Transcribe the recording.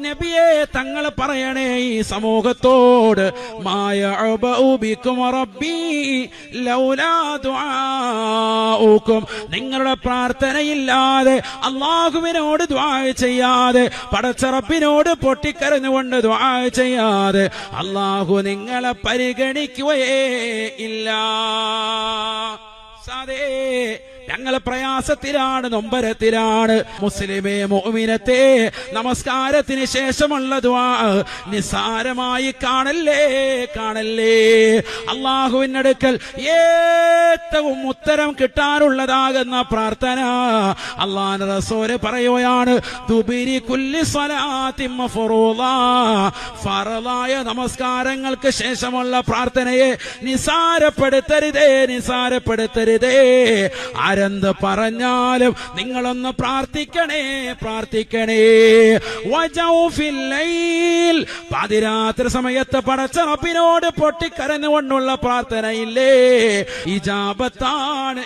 നബിയെ തങ്ങൾ പറയണേ ഈ സമൂഹത്തോട് മായഅബഉ ബികും റബ്ബി ലൗലാ ദുആഉകും നിങ്ങളുടെ പ്രാർത്ഥനയില്ലാതെ അല്ലാഹുവിനോട് ദുആ ചെയ്യാതെ പടച്ച റബ്ബിനോട് പൊട്ടിക്കരഞ്ഞുകൊണ്ട് ദുആ ചെയ്യാതെ അല്ലാഹു നിങ്ങളെ പരിഗണിക്കുകയേ ഇല്ല. സാദേ ഞങ്ങൾ പ്രയാസത്തിലാണ്, നൊമ്പരത്തിലാണ്. മുസ്ലിമേ മുഅ്മിനത്തെ നമസ്കാരത്തിന് ശേഷമുള്ള ദുആ നിസ്സാരമായി കാണല്ലേ. അല്ലാഹുവിന്റെ അടുക്കൽ ഏറ്റവും ഉത്തരം കിട്ടാനുള്ളതാകുന്ന പ്രാർത്ഥന അല്ലാഹുവിന്റെ റസൂൽ പറയുകയാണ്, ദുബിരി കുല്ലി സ്വലാത്തിൻ മഫ്റൂള, ഫറളായ നമസ്കാരങ്ങൾക്ക് ശേഷമുള്ള പ്രാർത്ഥനയെ നിസ്സാരപ്പെടുത്തരുതേ. ആരെന്ത് പറഞ്ഞാലും നിങ്ങളൊന്ന് പ്രാർത്ഥിക്കണേ. വജൗഫിൽ ലൈൽ, പാതിരാത്രി സമയത്ത് പടച്ച റബ്ബിനോട് പൊട്ടിക്കരഞ്ഞുകൊണ്ടുള്ള പ്രാർത്ഥനയില്ലേ, ഇജാബത്താണ്.